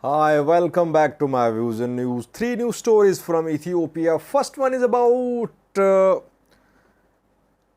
Hi, welcome back to my views and news. Three news stories from Ethiopia. First one is about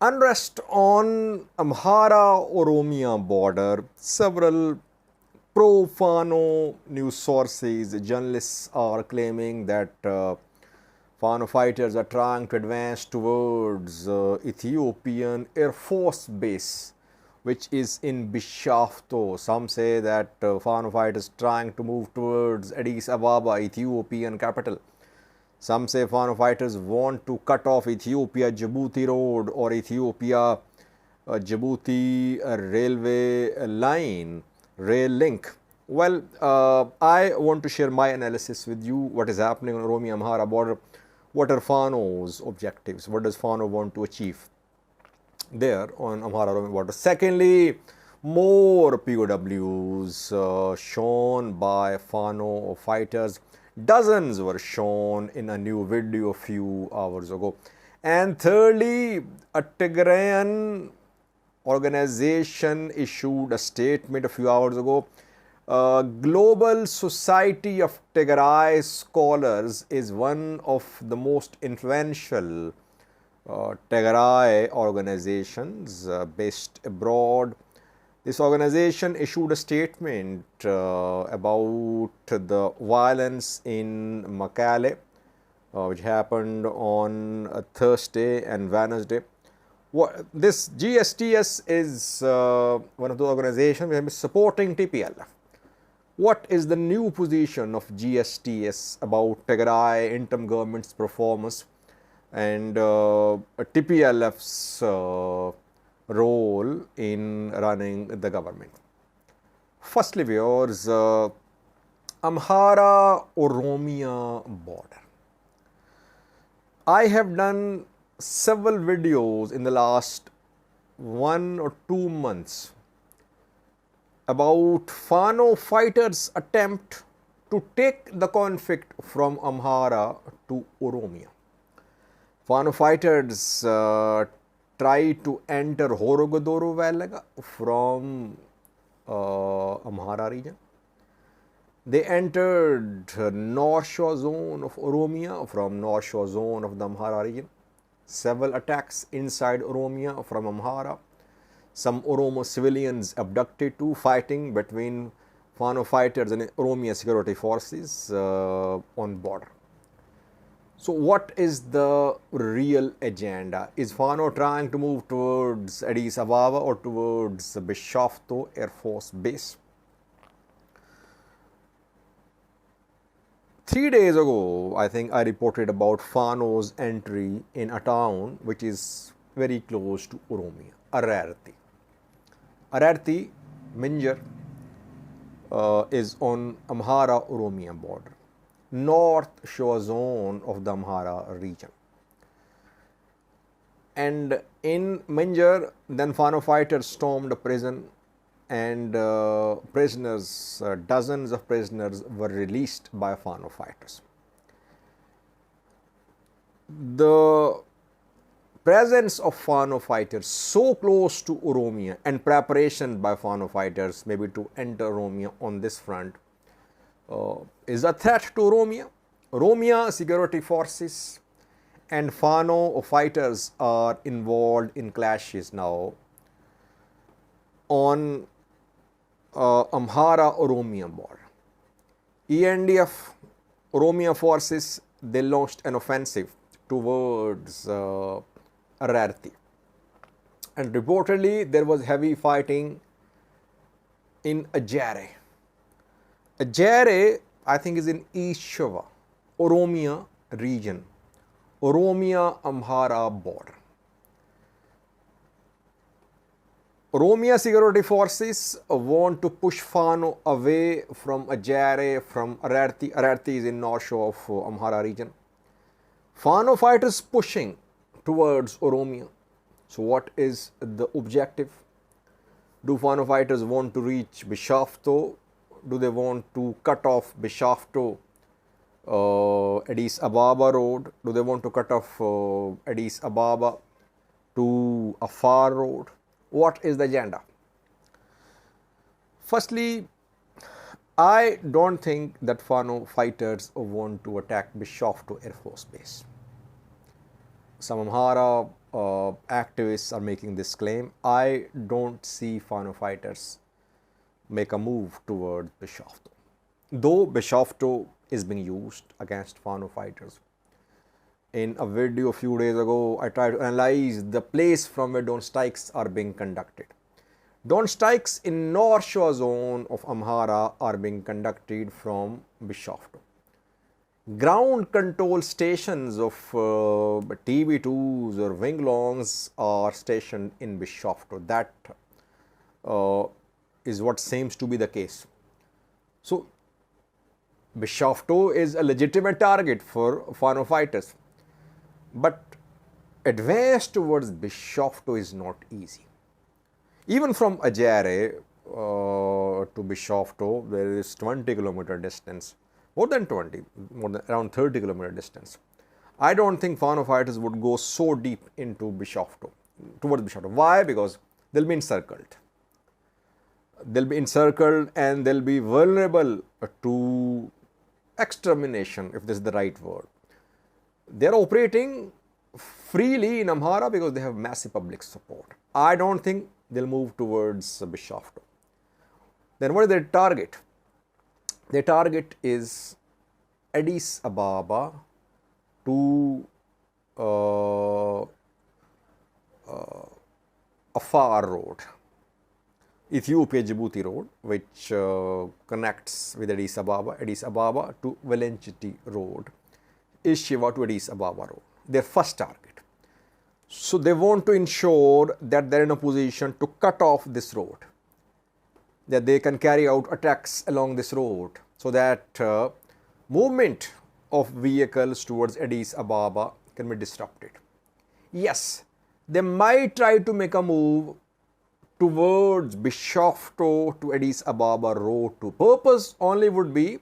unrest on Amhara Oromia border. Several pro Fano news sources, journalists are claiming that Fano fighters are trying to advance towards Ethiopian Air Force base, which is in Bishafto. Some say that Fano fighters trying to move towards Addis Ababa, Ethiopian capital. Some say Fano fighters want to cut off Ethiopia-Djibouti road or Ethiopia-Djibouti railway line, rail link. Well, I want to share my analysis with you. What is happening on Oromia-Amhara border? What are Fano's objectives? What does Fano want to achieve there on Amhara Oromia border? Secondly, more POWs shown by Fano fighters. Dozens were shown in a new video a few hours ago. And thirdly, a Tigrayan organization issued a statement a few hours ago. Global Society of Tigray Scholars is one of the most influential Tigray organizations based abroad. This organization issued a statement about the violence in Mekelle, which happened on Thursday and Wednesday. This GSTS is one of the organizations which is supporting TPLF. What is the new position of GSTS about Tigray interim government's performance and TPLF's role in running the government? Firstly, viewers, Amhara Oromia border. I have done several videos in the last 1 or 2 months about Fano fighters' attempt to take the conflict from Amhara to Oromia. Fano fighters tried to enter Horogodoro Valley from Amhara region. They entered North Shore zone of Oromia from North Shore zone of the Amhara region. Several attacks inside Oromia from Amhara. Some Oromo civilians abducted too, fighting between Fano fighters and Oromia security forces on border. So what is the real agenda? Is Fano trying to move towards Addis Ababa or towards Bishafto Air Force Base? 3 days ago, I think I reported about Fano's entry in a town which is very close to Oromia, Ararti. Ararti, Minjar, is on Amhara Oromia border, North Shore zone of the Amhara region. And in Minjar, then Fano fighters stormed a prison and dozens of prisoners were released by Fano fighters. The presence of Fano fighters so close to Oromia and preparation by Fano fighters maybe to enter Oromia on this front is a threat to Oromia. Oromia security forces and Fano fighters are involved in clashes now on Amhara Oromia border. ENDF Oromia forces, they launched an offensive towards Ararti, and reportedly there was heavy fighting in Ejere. Ejere, I think, is in East Shava, Oromia region, Oromia Amhara border. Oromia security forces want to push Fano away from Ejere, from Ararti. Ararti is in North Shore of Amhara region. Fano fighters pushing towards Oromia. So what is the objective? Do Fano fighters want to reach Bishafto? Do they want to cut off Bishafto Addis Ababa road? Do they want to cut off Addis Ababa to Afar road? What is the agenda? Firstly, I don't think that Fano fighters want to attack Bishoftu Air Force Base. Some Amhara activists are making this claim. I don't see Fano fighters make a move toward Bishoftu. Though Bishoftu is being used against Fano fighters. In a video a few days ago, I tried to analyze the place from where drone strikes are being conducted. Drone strikes in North Shore zone of Amhara are being conducted from Bishoftu. Ground control stations of TB2s or Winglongs are stationed in Bishoftu. That is what seems to be the case. So, Bishoftu is a legitimate target for Fano fighters. But advance towards Bishoftu is not easy. Even from Ejere to Bishoftu, there is 20-kilometer distance, more than 20, around 30-kilometer distance. I don't think Fano fighters would go so deep into Bishoftu, towards Bishoftu. Why? Because they'll be encircled. They'll be encircled and they'll be vulnerable to extermination, if this is the right word. They are operating freely in Amhara because they have massive public support. I don't think they'll move towards Bishoftu. Then what is their target? Their target is Addis Ababa to Afar Road, Ethiopia-Djibouti Road, which connects with Addis Ababa to Valenchiti Road, Shiva to Addis Ababa Road, their first target. So they want to ensure that they're in a position to cut off this road, that they can carry out attacks along this road so that movement of vehicles towards Addis Ababa can be disrupted. Yes, they might try to make a move towards Bishoftu to Addis Ababa road to purpose only would be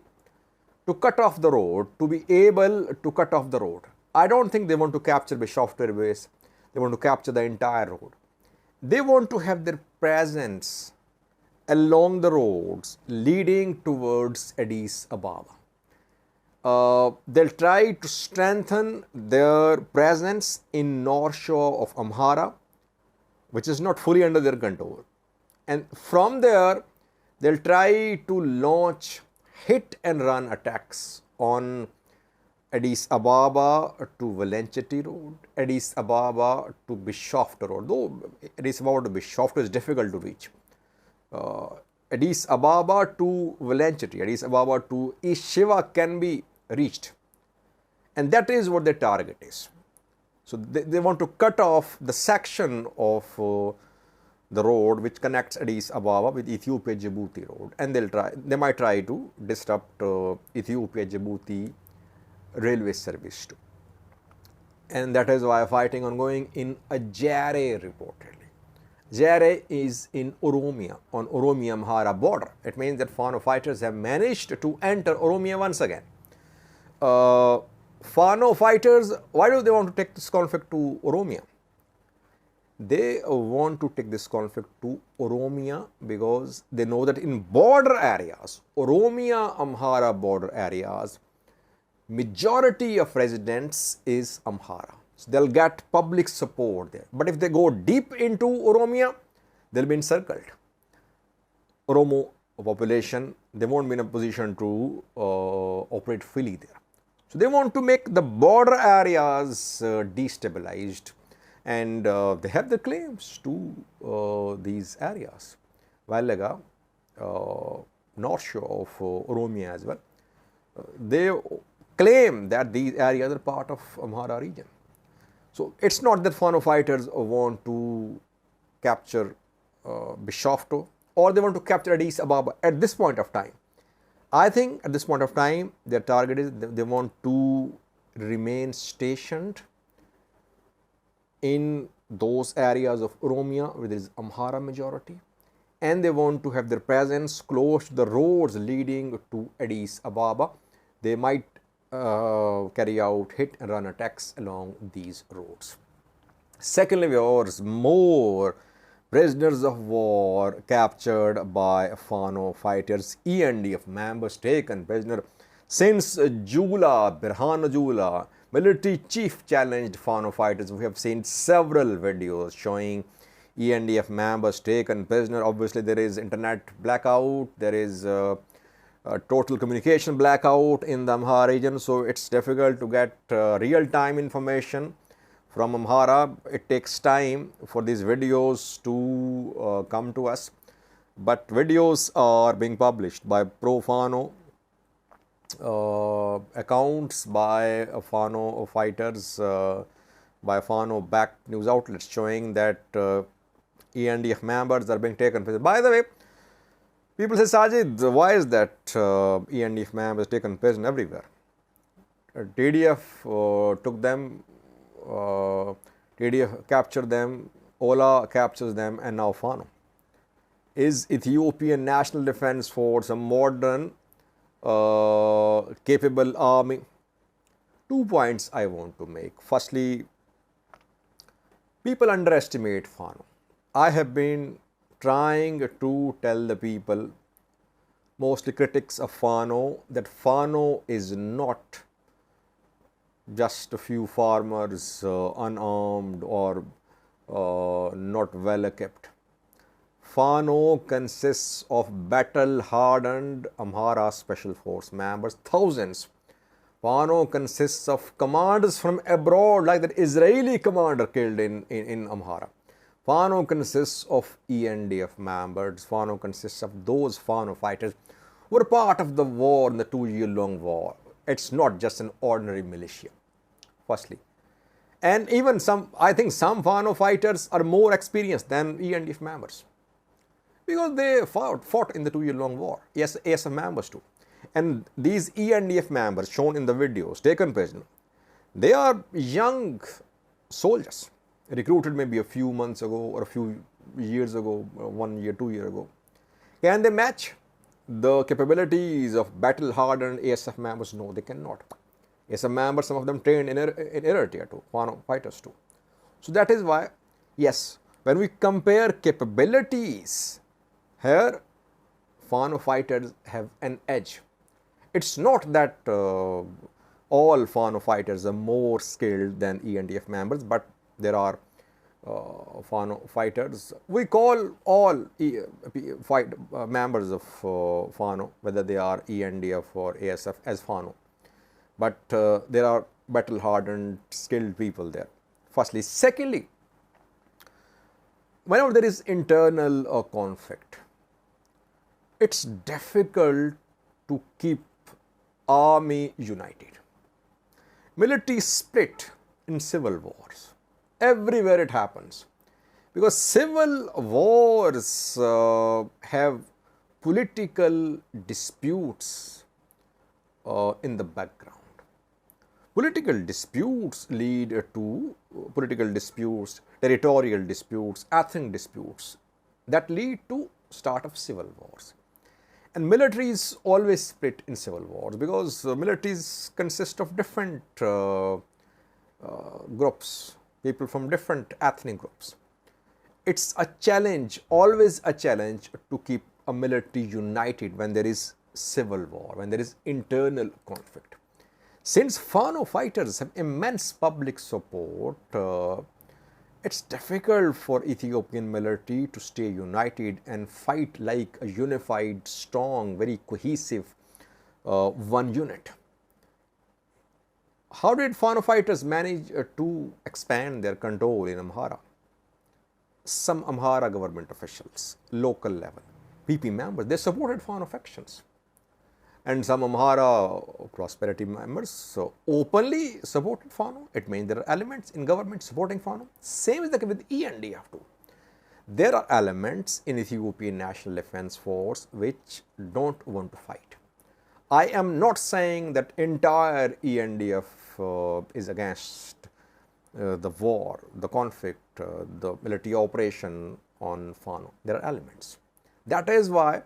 to cut off the road, to be able to cut off the road. I don't think they want to capture Bishoftu Air Base. They want to capture the entire road. They want to have their presence along the roads leading towards Addis Ababa. They'll try to strengthen their presence in North Shore of Amhara, which is not fully under their control. And from there, they'll try to launch hit and run attacks on Addis Ababa to Valenchiti Road, Addis Ababa to Bishoftu Road. Though Addis Ababa to Bishoftu is difficult to reach. Addis Ababa to Valenchiti, Addis Ababa to East Shiva can be reached. And that is what their target is. So they want to cut off the section of the road which connects Addis Ababa with Ethiopia-Djibouti Road, and they might try to disrupt Ethiopia-Djibouti railway service too. And that is why fighting ongoing in Ejere reportedly. Ejere is in Oromia, on Oromia-Amhara border. It means that Fano fighters have managed to enter Oromia once again. Fano fighters, why do they want to take this conflict to Oromia? They want to take this conflict to Oromia because they know that in border areas, Oromia-Amhara border areas, majority of residents is Amhara. So they'll get public support there. But if they go deep into Oromia, they'll be encircled. Oromo population, they won't be in a position to operate freely there. So they want to make the border areas destabilized, and they have the claims to these areas. While North Shore of Oromia as well, they claim that these areas are part of Amhara region. So it's not that Fano fighters want to capture Bishoftu or they want to capture Addis Ababa at this point of time. I think at this point of time, their target is they want to remain stationed in those areas of Oromia where there is Amhara majority, and they want to have their presence close to the roads leading to Addis Ababa. They might carry out hit and run attacks along these roads. Secondly, viewers, more Prisoners of war captured by Fano fighters, ENDF members taken prisoner. Since Jula, Birhan Jula, military chief challenged Fano fighters. We have seen several videos showing ENDF members taken prisoner. Obviously, there is internet blackout, there is total communication blackout in the Amhara region, so it's difficult to get real-time information from Amhara. It takes time for these videos to come to us, but videos are being published by pro-Fano accounts, by Fano fighters, by Fano-backed news outlets showing that ENDF members are being taken. By the way, people say, Sajid, why is that ENDF members taken prison everywhere? TDF took them, TDF captured them, Ola captures them, and now Fano. Is Ethiopian National Defense Force a modern, capable army? 2 points I want to make. Firstly, people underestimate Fano. I have been trying to tell the people, mostly critics of Fano, that Fano is not just a few farmers, unarmed or not well equipped. Fano consists of battle-hardened Amhara Special Force members, thousands. Fano consists of commanders from abroad, like that Israeli commander killed in Amhara. Fano consists of ENDF members. Fano consists of those Fano fighters who were part of the war, in the 2-year-long war. It's not just an ordinary militia, firstly. And even I think some Fano fighters are more experienced than ENDF members, because they fought in the 2-year-long war. Yes, ASF members too. And these ENDF members shown in the videos, taken prisoner, they are young soldiers, recruited maybe a few months ago or a few years ago, 1 year, 2 years ago. Can they match the capabilities of battle-hardened ASF members? No, they cannot. ASF members, some of them trained in Eritrea too, Fano fighters too. So that is why, yes, when we compare capabilities, here Fano fighters have an edge. It's not that all Fano fighters are more skilled than ENDF members, but there are Fano fighters. We call all members of Fano, whether they are ENDF or ASF, as Fano. But there are battle-hardened, skilled people there, firstly. Secondly, whenever there is internal conflict, it's difficult to keep army united. Military split in civil wars. Everywhere it happens, because civil wars have political disputes in the background. Political disputes lead to political disputes, territorial disputes, ethnic disputes that lead to start of civil wars. And militaries always split in civil wars, because militaries consist of different groups, people from different ethnic groups. It's a challenge, always a challenge, to keep a military united when there is civil war, when there is internal conflict. Since Fano fighters have immense public support, it's difficult for Ethiopian military to stay united and fight like a unified, strong, very cohesive one unit. How did Fano fighters manage to expand their control in Amhara? Some Amhara government officials, local level, PP members, they supported Fano factions. And some Amhara prosperity members openly supported Fano. It means there are elements in government supporting Fano. Same is the case with ENDF too. There are elements in Ethiopian National Defense Force which don't want to fight. I am not saying that entire ENDF is against the war, the conflict, the military operation on Fano. There are elements. That is why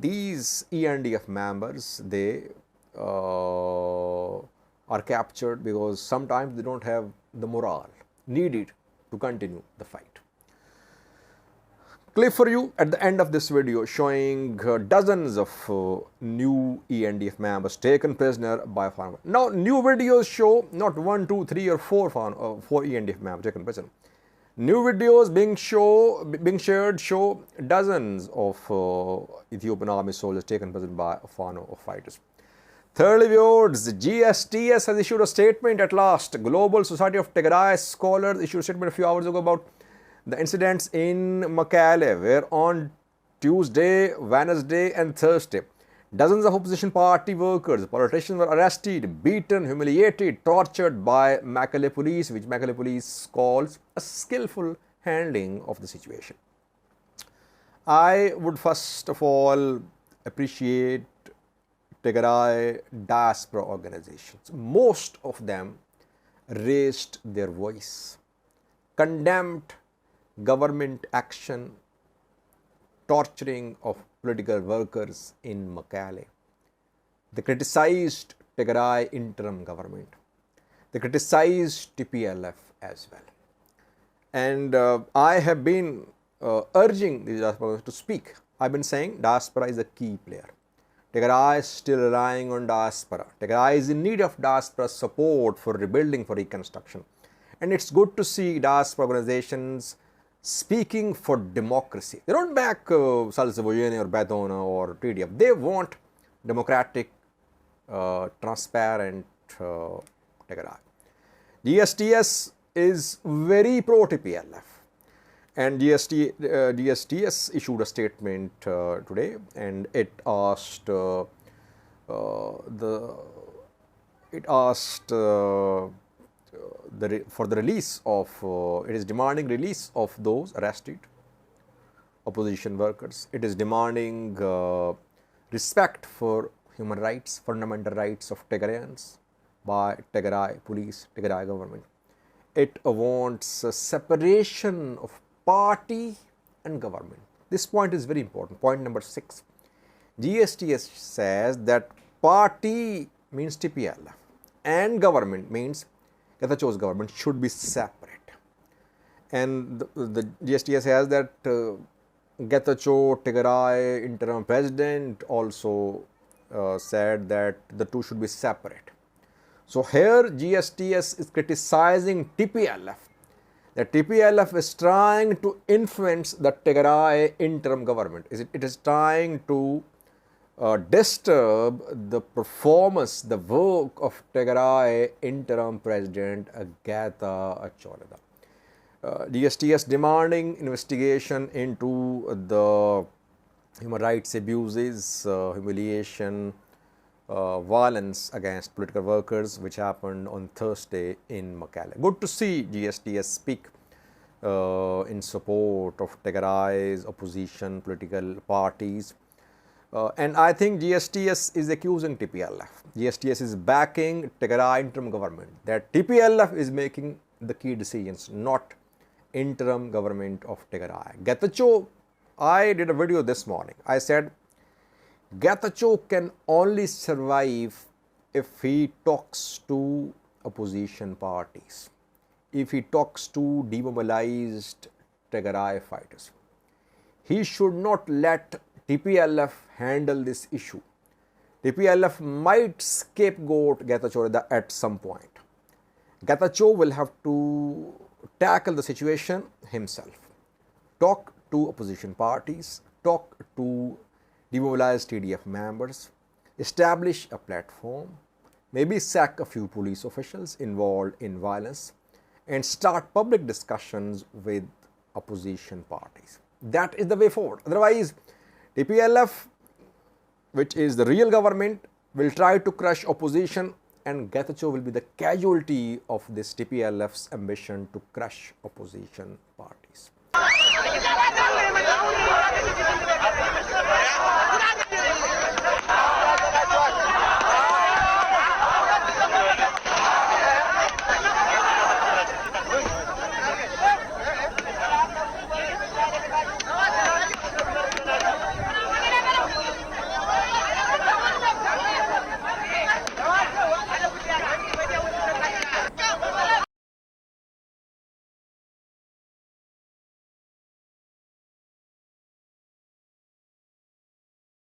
these ENDF members, they are captured, because sometimes they don't have the morale needed to continue the fight. clip for you at the end of this video showing dozens of new ENDF members taken prisoner by Fano. Now, new videos show not 1, 2, 3 or 4 4 ENDF members taken prisoner. New videos being shared show dozens of Ethiopian army soldiers taken prisoner by Fano fighters. Thirdly, viewers, GSTS has issued a statement at last. Global Society of Tigray Scholars issued a statement a few hours ago about the incidents in Mekelle, where on Tuesday, Wednesday and Thursday, dozens of opposition party workers, politicians were arrested, beaten, humiliated, tortured by Mekelle police, which Mekelle police calls a skillful handling of the situation. I would first of all appreciate Tigray diaspora organizations. Most of them raised their voice, condemned government action, torturing of political workers in Mekelle. They criticized Tigray interim government. They criticized TPLF as well. And I have been urging the diaspora to speak. I've been saying diaspora is a key player. Tigray is still relying on diaspora. Tigray is in need of diaspora support for rebuilding, for reconstruction. And it's good to see diaspora organizations speaking for democracy. They don't back Salsavojene or Badona or TDF. They want democratic, transparent Tigray. GSTS is very pro-TPLF. And GSTS issued a statement today, and it asked for the release of. It is demanding release of those arrested opposition workers. It is demanding respect for human rights, fundamental rights of Tigrayans by Tigray police, Tigray government. It wants a separation of party and government. This point is very important. Point number 6. GSTS says that party means TPLF and government means Getacheo's government should be separate. And the GSTS says that Getachew, Tigray interim president also said that the two should be separate. So here GSTS is criticizing TPLF. The TPLF is trying to influence the Tigray interim government. It is trying to disturb the performance, the work of Tigray interim president Getachew. GSTS demanding investigation into the human rights abuses, humiliation, violence against political workers which happened on Thursday in Mekelle. Good to see GSTS speak in support of Tigray's opposition political parties. And I think GSTS is accusing TPLF. GSTS is backing Tigray interim government, that TPLF is making the key decisions, not interim government of Tigray. Getachew, I did a video this morning. I said Getachew can only survive if he talks to opposition parties, if he talks to demobilized Tigray fighters. He should not let TPLF handle this issue. TPLF might scapegoat Getachew at some point. Getachew will have to tackle the situation himself. Talk to opposition parties, talk to demobilize TDF members, establish a platform, maybe sack a few police officials involved in violence, and start public discussions with opposition parties. That is the way forward. Otherwise, TPLF, which is the real government, will try to crush opposition, and Getachew will be the casualty of this TPLF's ambition to crush opposition parties.